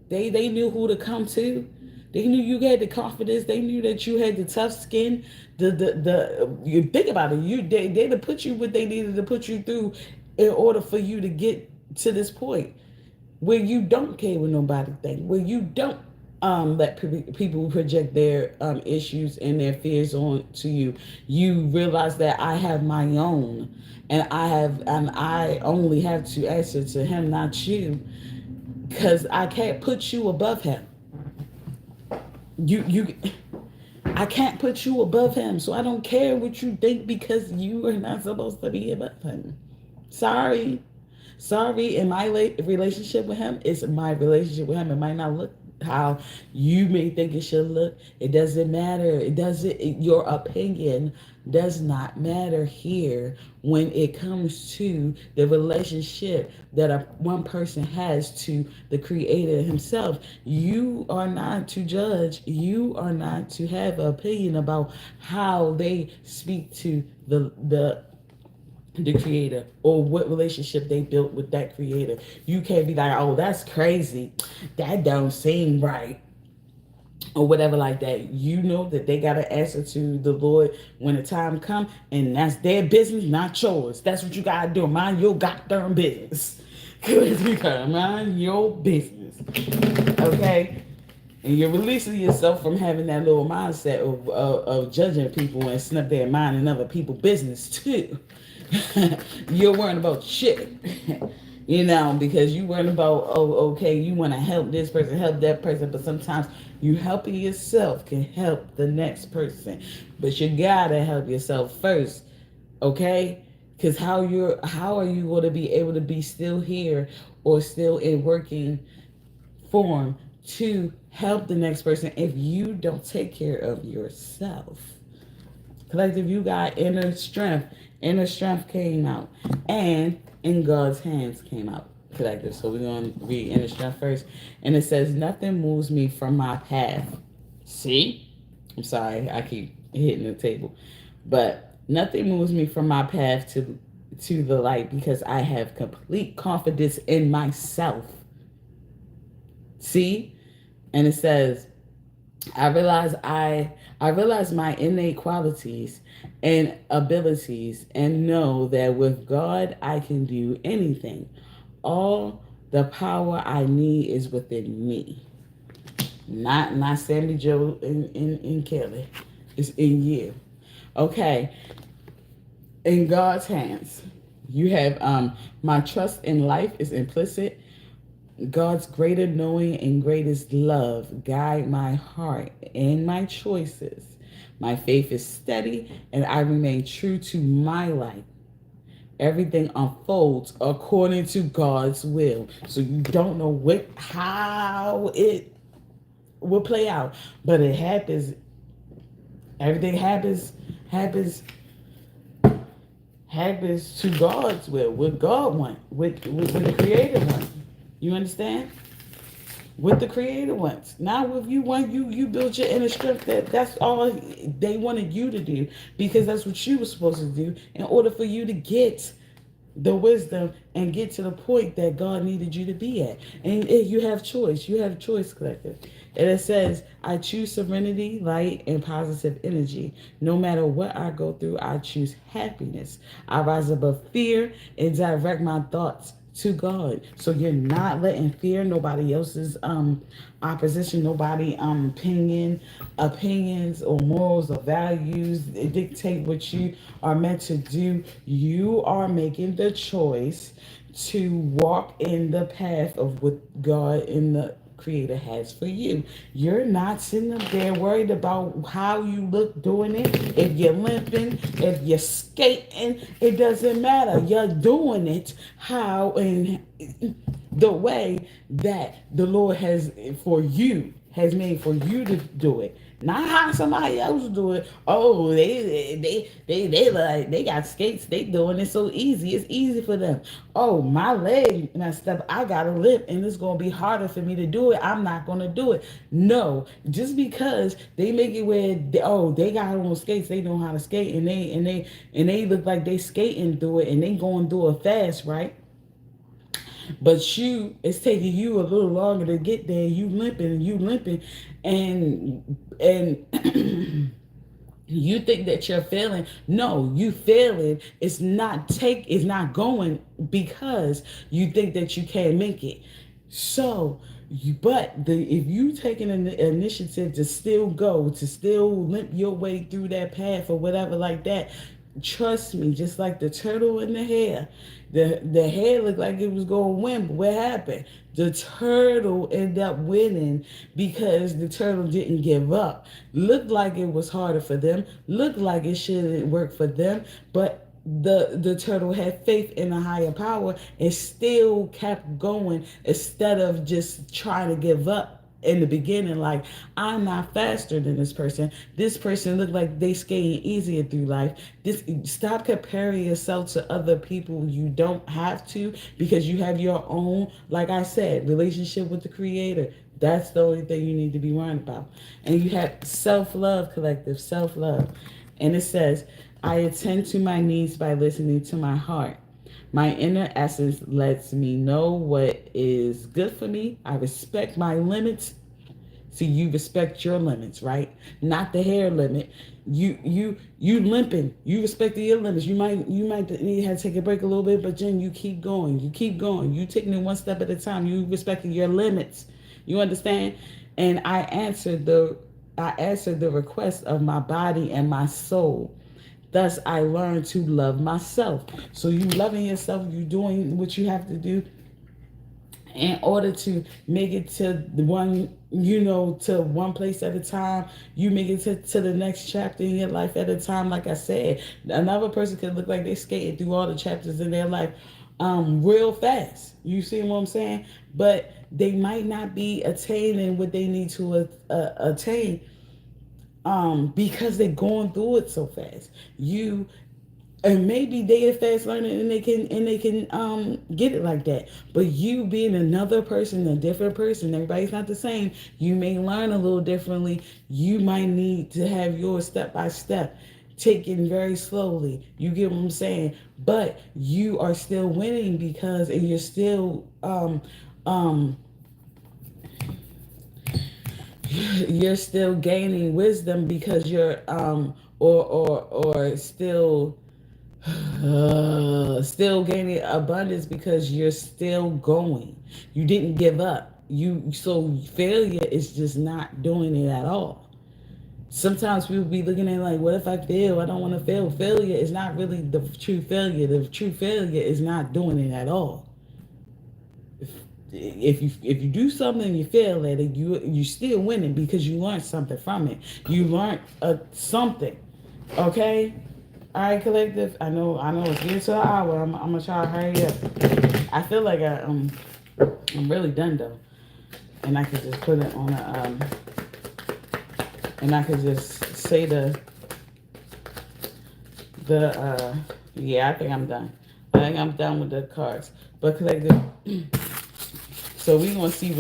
They knew who to come to. They knew you had the confidence. They knew that you had the tough skin. You think about it. They to put you what they needed to put you through in order for you to get to this point where you don't care what nobody thinks, where you don't let people project their issues and their fears on to you. You realize that I have my own, and I only have to answer to Him, not you, because I can't put you above Him. I can't put you above Him, so I don't care what you think, because you are not supposed to be above Him. Sorry. In my relationship with Him, it's my relationship with Him. It might not look how you may think it should look. It doesn't matter. Your opinion does not matter here when it comes to the relationship that one person has to the Creator Himself. You are not to judge. You are not to have an opinion about how they speak to the Creator, or what relationship they built with that Creator. You can't be like, oh, that's crazy, that don't seem right, or whatever like that. You know that they got to answer to the Lord when the time comes, and that's their business, not yours. That's what you got to do. Mind your goddamn business. Mind your business. Okay? And you're releasing yourself from having that little mindset of judging people and snap their mind in other people's business too. You're worrying about shit. Because you worrying about, oh, okay, you want to help this person, help that person, but sometimes you helping yourself can help the next person. But you gotta help yourself first, okay? Because how are you going to be able to be still here or still in working form to help the next person if you don't take care of yourself? Collective, you got inner strength. Inner strength came out. And in God's hands came out. Collective. So we're going to read inner strength first. And it says, nothing moves me from my path. See? I'm sorry. I keep hitting the table. But nothing moves me from my path to the light because I have complete confidence in myself. See? And it says, I realize my innate qualities and abilities and know that with God I can do anything. All the power I need is within me. Not Sammy Joe and Kelly. It's in you. Okay. In God's hands. You have my trust in life is implicit. God's greater knowing and greatest love guide my heart and my choices. My faith is steady and I remain true to my life. Everything unfolds according to God's will. So you don't know how it will play out, but it happens. Everything happens to God's will, what God wants, what the Creator wants. You understand? What the Creator wants. Not with you want you build your inner strength. That's all they wanted you to do because that's what you were supposed to do in order for you to get the wisdom and get to the point that God needed you to be at. And you have choice. You have choice, collective. And it says, I choose serenity, light, and positive energy. No matter what I go through, I choose happiness. I rise above fear and direct my thoughts to God. So you're not letting fear, nobody else's opposition, nobody opinions or morals or values dictate what you are meant to do. You are making the choice to walk in the path of what God in the Creator has for you. You're not sitting up there worried about how you look doing it. If you're limping, if you're skating, it doesn't matter. You're doing it how and the way that the Lord has made for you to do it. Not how somebody else do it. Oh, they got skates. They doing it so easy. It's easy for them. Oh, my leg messed up. I got a limp, and it's gonna be harder for me to do it. I'm not gonna do it. No, just because they make it where they got on skates, they know how to skate, and they look like they skating through it, and they going through it fast, right? But it's taking you a little longer to get there. You limping, and you think that you're failing. No, you failing. It's not going because you think that you can't make it. So, if you taking an initiative to still limp your way through that path or whatever like that, trust me, just like the turtle in the hare. The hare looked like it was going to win, but what happened? The turtle ended up winning because the turtle didn't give up. Looked like it was harder for them. Looked like it shouldn't work for them, but the turtle had faith in a higher power and still kept going instead of just trying to give up in the beginning. Like, I'm not faster than this person. This person looked like they skating easier through life. Stop comparing yourself to other people. You don't have to, because you have your own, like I said, relationship with the Creator. That's the only thing you need to be worried about. And you have self-love, collective, self-love. And it says, I attend to my needs by listening to my heart. My inner essence lets me know what is good for me. I respect my limits. See, you respect your limits, right? Not the hair limit. You limping. You respect your limits. You might need to take a break a little bit, but then you keep going. You keep going. You taking it one step at a time. You respecting your limits. You understand? And I answered the request of my body and my soul. Thus, I learned to love myself. So, you loving yourself, you doing what you have to do in order to make it to the one, to one place at a time. You make it to the next chapter in your life at a time. Like I said, another person could look like they skated through all the chapters in their life real fast. You see what I'm saying? But they might not be attaining what they need to attain because they're going through it so fast. And maybe they are fast learning and they can get it like that. But you being another person, a different person, everybody's not the same. You may learn a little differently. You might need to have yours step by step, taken very slowly. You get what I'm saying? But you are still winning and you're still you're still gaining wisdom because you're or still gaining abundance because you're still going. You didn't give up. So failure is just not doing it at all. Sometimes people be looking at like, what if I fail? I don't want to fail. Failure is not really the true failure. The true failure is not doing it at all. If you do something and you fail at it, you still winning because you learned something from it. You learned something. Okay. All right, collective. I know. It's getting to an hour. I'm gonna try to hurry up. I feel like I'm really done though, and I could just put it on and I could just say yeah. I think I'm done. I think I'm done with the cards. But collective. So we gonna see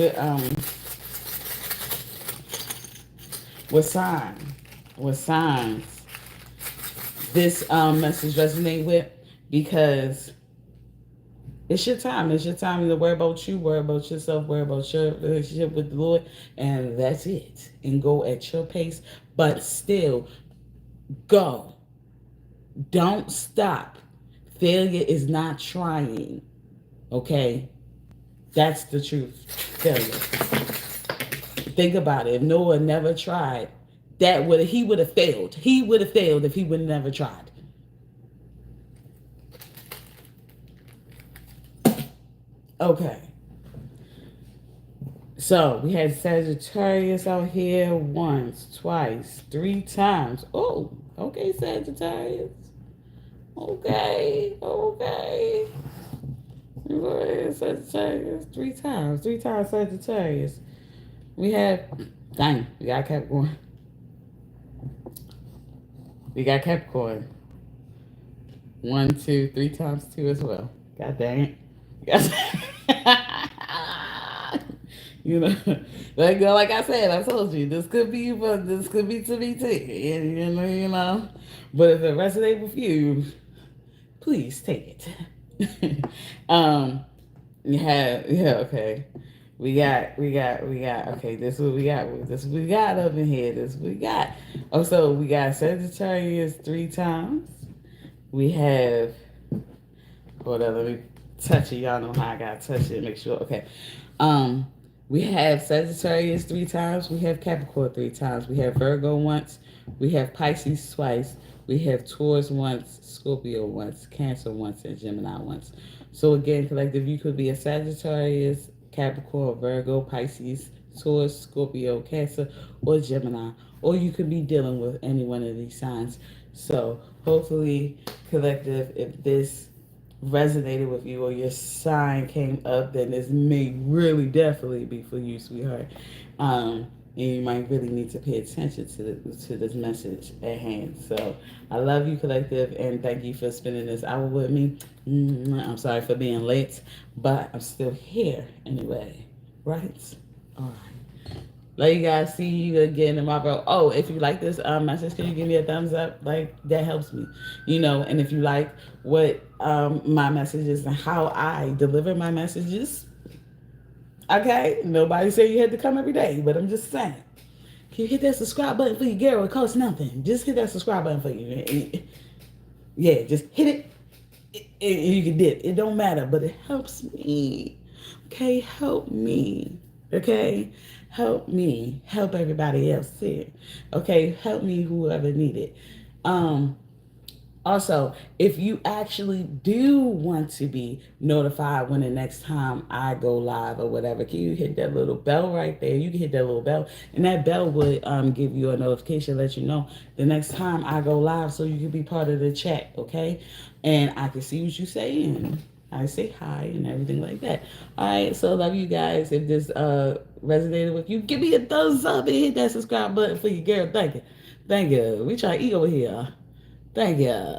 what signs this message resonate with, because it's your time. It's your time to worry about you, worry about yourself, worry about your relationship with the Lord, and that's it. And go at your pace, but still go. Don't stop. Failure is not trying. Okay? That's the truth. Failure. Think about it. If Noah never tried, he would have failed. He would have failed if he would have never tried. Okay. So we had Sagittarius out here once, twice, 3 times. Oh, okay, Sagittarius. Okay. Sagittarius, 3 times. 3 times Sagittarius. We got Capricorn. We got Capricorn. 1, 2, 3 times 2 as well. God dang it. Like I said, I told you, this could be to be too. But if it resonates with you, please take it. Okay. We got, okay, this is what we got. This is what we got up in here. This is what we got. Oh, so we got Sagittarius 3 times. We have, hold on, let me touch it. Y'all know how I gotta touch it, make sure. Okay. We have Sagittarius 3 times. We have Capricorn 3 times. We have Virgo once. We have Pisces twice. We have Taurus once, Scorpio once, Cancer once, and Gemini once. So again, collective, you could be a Sagittarius, Capricorn, Virgo, Pisces, Taurus, Scorpio, Cancer, or Gemini. Or you could be dealing with any one of these signs. So hopefully, collective, if this resonated with you or your sign came up, then this may really definitely be for you, sweetheart. And you might really need to pay attention to this message at hand. So I love you, collective, and thank you for spending this hour with me. I'm sorry for being late, but I'm still here anyway, right? All right. Let you guys see you again tomorrow. Oh, if you like this message, can you give me a thumbs up? Like, that helps me, And if you like what my messages and how I deliver my messages, okay, nobody said you had to come every day, but I'm just saying. Can you hit that subscribe button for you, girl? It costs nothing. Just hit that subscribe button for you. Yeah, just hit it. And you can dip. It don't matter, but it helps me. Okay, help me. Okay? Help me. Help everybody else too. Okay? Help me whoever need it. Also, if you actually do want to be notified when the next time I go live or whatever, can you hit that little bell right there? You can hit that little bell, and that bell would give you a notification, let you know the next time I go live, so you can be part of the chat, okay? And I can see what you're saying. I say hi and everything like that. All right, so love you guys. If this resonated with you, give me a thumbs up and hit that subscribe button for you, girl. Thank you, thank you. We try to eat over here. Thank you.